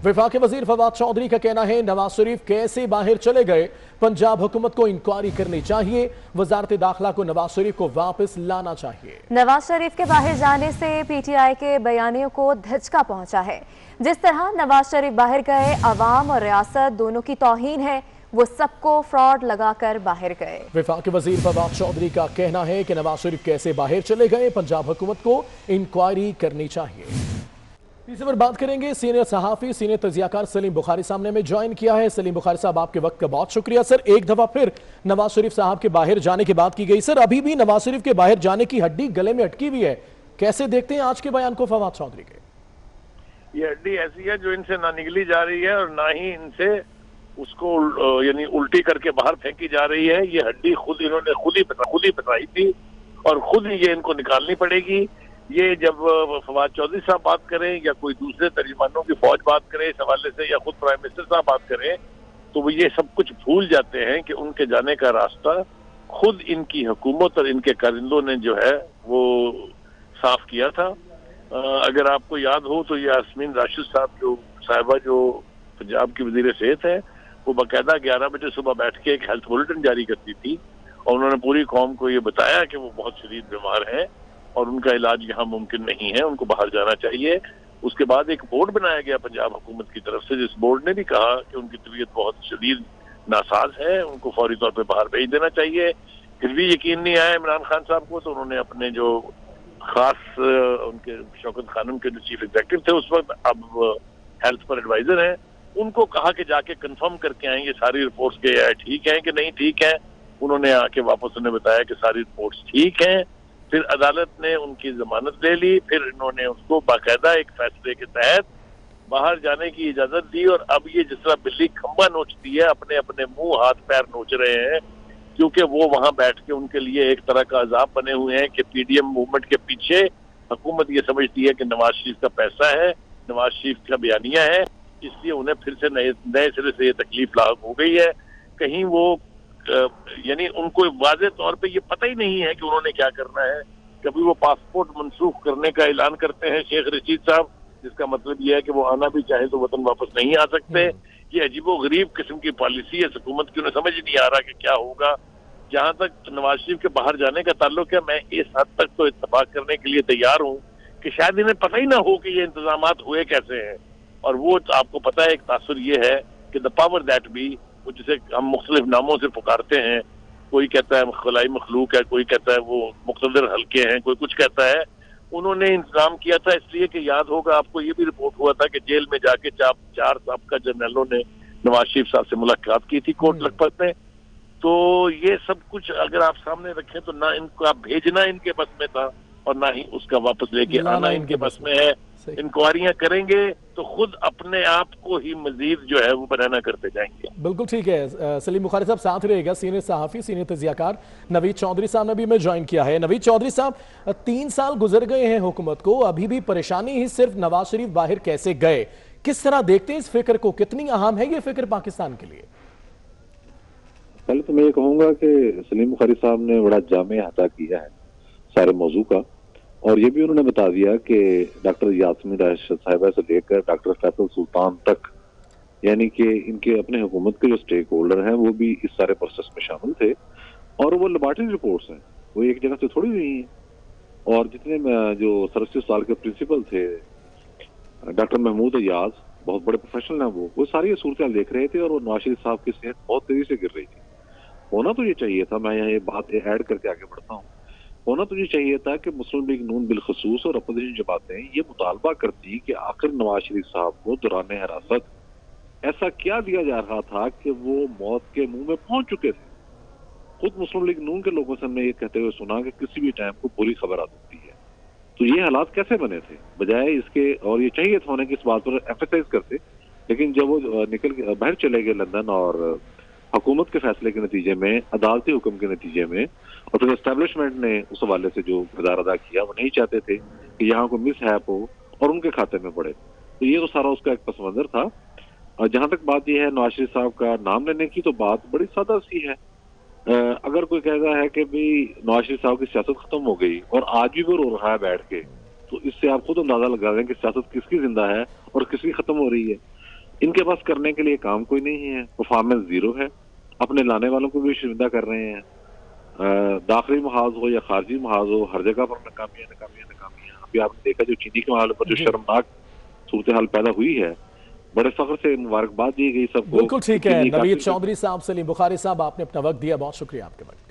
वफाकी वजीर फवाद चौधरी का कहना है नवाज शरीफ कैसे बाहर चले गए, पंजाब हुकूमत को इंक्वायरी करनी चाहिए, वजारत दाखिला को नवाज शरीफ को वापस लाना चाहिए। नवाज शरीफ के बाहर जाने से पीटीआई के बयानियों को धचका पहुंचा है। जिस तरह नवाज शरीफ बाहर गए, अवाम और रियासत दोनों की तौहीन है, वो सबको फ्रॉड लगाकर बाहर गए। वफाकी वजीर फवाद चौधरी का कहना है कि नवाज शरीफ कैसे बाहर चले गए, पंजाब हुकूमत को इंक्वायरी करनी चाहिए। इसी पर बात करेंगे। सीनियर सहाफी, सीनियर तजियाकार सलीम बुखारी सामने में ज्वाइन किया है। सलीम बुखारी साहब, आपके वक्त का बहुत शुक्रिया। सर, एक दफा फिर नवाज शरीफ साहब के बाहर जाने की बात की गई। सर, अभी भी नवाज शरीफ के बाहर जाने की हड्डी गले में अटकी हुई है, कैसे देखते हैं आज के बयान को फवाद चौधरी के? ये हड्डी ऐसी है जो इनसे ना निगली जा रही है और ना ही इनसे उसको यानी उल्टी करके बाहर फेंकी जा रही है। ये हड्डी खुद इन्होंने खुद ही पकड़ाई थी और खुद ही ये इनको निकालनी पड़ेगी। ये जब फवाद चौधरी साहब बात करें या कोई दूसरे तर्जुमानों की फौज बात करे इस हवाले से, या खुद प्राइम मिनिस्टर साहब बात करें, तो वो ये सब कुछ भूल जाते हैं कि उनके जाने का रास्ता खुद इनकी हुकूमत और इनके कारिंदों ने जो है वो साफ किया था। अगर आपको याद हो तो ये यास्मीन राशिद साहब जो पंजाब की वजीर सेहत है, वो बाकायदा 11 बजे सुबह बैठ के एक हेल्थ बुलेटिन जारी करती थी और उन्होंने पूरी कौम को ये बताया कि वो बहुत शदीद बीमार हैं और उनका इलाज यहाँ मुमकिन नहीं है, उनको बाहर जाना चाहिए। उसके बाद एक बोर्ड बनाया गया पंजाब हुकूमत की तरफ से, जिस बोर्ड ने भी कहा कि उनकी तबीयत बहुत शदीद नासाज है, उनको फौरी तौर पे बाहर भेज देना चाहिए। फिर भी यकीन नहीं आया इमरान खान साहब को, तो उन्होंने अपने जो खास उनके शौकत खानम के जो चीफ एग्जीक्यूटिव थे उस वक्त, अब हेल्थ पर एडवाइजर हैं, उनको कहा कि जाके कंफर्म करके आएंगे सारी रिपोर्ट्स के ठीक हैं कि नहीं ठीक है। उन्होंने आके वापस उन्हें बताया कि सारी रिपोर्ट्स ठीक हैं। फिर अदालत ने उनकी जमानत ले ली, फिर इन्होंने उसको बाकायदा एक फैसले के तहत बाहर जाने की इजाजत दी। और अब ये जिस तरह बिल्ली खंबा नोचती है, अपने अपने मुंह हाथ पैर नोच रहे हैं, क्योंकि वो वहां बैठ के उनके लिए एक तरह का अजाब बने हुए हैं कि पीडीएम मूवमेंट के पीछे हुकूमत ये समझती है कि नवाज शरीफ का पैसा है, नवाज शरीफ का बयानिया है, इसलिए उन्हें फिर से नए सिरे से ये तकलीफ लाक हो गई है। कहीं वो यानी उनको वाज़ेह तौर पे ये पता ही नहीं है कि उन्होंने क्या करना है। कभी वो पासपोर्ट मनसूख करने का ऐलान करते हैं शेख रशीद साहब, जिसका मतलब ये है कि वो आना भी चाहे तो वतन वापस नहीं आ सकते। ये अजीबो गरीब किस्म की पॉलिसी है हुकूमत की, उन्हें समझ ही नहीं आ रहा कि क्या होगा। जहां तक नवाज शरीफ के बाहर जाने का ताल्लुक है, मैं इस हद तक तो इत्तफाक करने के लिए तैयार हूँ कि शायद इन्हें पता ही ना हो कि ये इंतजाम हुए कैसे हैं। और वो आपको पता है, एक तासुर ये है कि द पावर दैट बी, जिसे हम मुख्तलिफ नामों से पुकारते हैं, कोई कहता है खलाई मखलूक है, कोई कहता है वो मुक़्तदर हल्के हैं, कोई कुछ कहता है। उन्होंने इंतजाम किया था इसलिए कि याद होगा आपको, ये भी रिपोर्ट हुआ था कि जेल में जाके 4 साबका जनरलों ने नवाज शरीफ साहब से मुलाकात की थी कोर्ट लखपत में। तो ये सब कुछ अगर आप सामने रखें तो ना इनको आप भेजना इनके बस में था और ना ही उसका वापस लेके आना इनके बस में है। इंक्वायरियां करेंगे तो खुद अपने आप को ही मजीद जो है वो बनाना करते जाएंगे। बिल्कुल ठीक है। सलीम बुखारी साहब साथ रहेगा। सीनियर सहाफी, सीनियर तजियाकार नवीद चौधरी साहब ने भी मैं ज्वाइन किया है। नवीद चौधरी साहब, 3 साल गुजर गए हैं हुकूमत को, अभी भी परेशानी ही सिर्फ नवाज शरीफ बाहर कैसे गए, किस तरह देखते हैं इस फिक्र को, कितनी अहम है ये फिक्र पाकिस्तान के लिए? पहले तो मैं ये कहूंगा कि सलीम बुखारी साहब ने बड़ा जामे अहता किया है सारे मौजू का, और ये भी उन्होंने बता दिया कि डॉक्टर यास्मीन राशिद साहिबा से लेकर डॉक्टर फैसल सुल्तान तक, यानी कि इनके अपने हुकूमत के जो स्टेक होल्डर हैं वो भी इस सारे प्रोसेस में शामिल थे। और वो लेबॉर्टरी रिपोर्ट्स हैं, वो एक जगह से थोड़ी हुई हैं। और जितने जो सरस्वती साल के प्रिंसिपल थे डॉक्टर महमूद अयाज, बहुत बड़े प्रोफेशनल हैं, वो सारी सूरत देख रहे थे और वो नवाज शरीफ साहब की सेहत बहुत तेजी से गिर रही थी। होना तो ये चाहिए था, मैं यहाँ ये बात ऐड करके आगे बढ़ता हूँ, होना तो ये चाहिए था कि मुस्लिम लीग नून बिलखसूस और अपोजिशन जमातें ये मुतालबा करती कि आखिर नवाज शरीफ साहब को दौरान हिरासत ऐसा क्या दिया जा रहा था कि वो मौत के मुंह में पहुंच चुके थे। खुद मुस्लिम लीग नून के लोगों से हमने ये कहते हुए सुना कि किसी भी टाइम को बुरी खबर आ सकती है। तो ये हालात कैसे बने थे बजाय इसके, और ये चाहिए था होने की इस बात पर एम्फेसाइज करते, लेकिन जब वो निकल के बाहर चले गए लंदन और हुकूमत के फैसले के नतीजे में, अदालती हुक्म के नतीजे में, और फिर एस्टेब्लिशमेंट ने उस हवाले से जो किरदार अदा किया, वो नहीं चाहते थे कि यहाँ को मिस हैप हो और उनके खाते में पड़े। तो ये तो सारा उसका एक पस मंजर था। और जहां तक बात यह है नवाज शरीफ साहब का नाम लेने की, तो बात बड़ी सादा सी है। अगर कोई कहता है कि भाई नवाज शरीफ साहब की सियासत खत्म हो गई और आज भी वो रो रहा है बैठ के, तो इससे आप खुद अंदाजा लगा दें कि सियासत किसकी जिंदा है और किसकी खत्म हो रही है। ان کے پاس کرنے کے لیے کام کوئی نہیں ہے، پرفارمنس زیرو ہے، اپنے لانے والوں کو بھی شرمندہ کر رہے ہیں، داخلی محاذ ہو یا خارجی محاذ ہو، ہر جگہ پر ناکامیاں ناکامیاں ناکامیاں۔ ابھی آپ نے دیکھا جو چینی کے معاملے پر جو شرمناک صورتحال پیدا ہوئی ہے، بڑے فخر سے مبارکباد دی گئی سب کو۔ بالکل ٹھیک ہے، نوید چودھری صاحب، سلیم بخاری صاحب، آپ نے اپنا وقت دیا، بہت شکریہ آپ کے وقت۔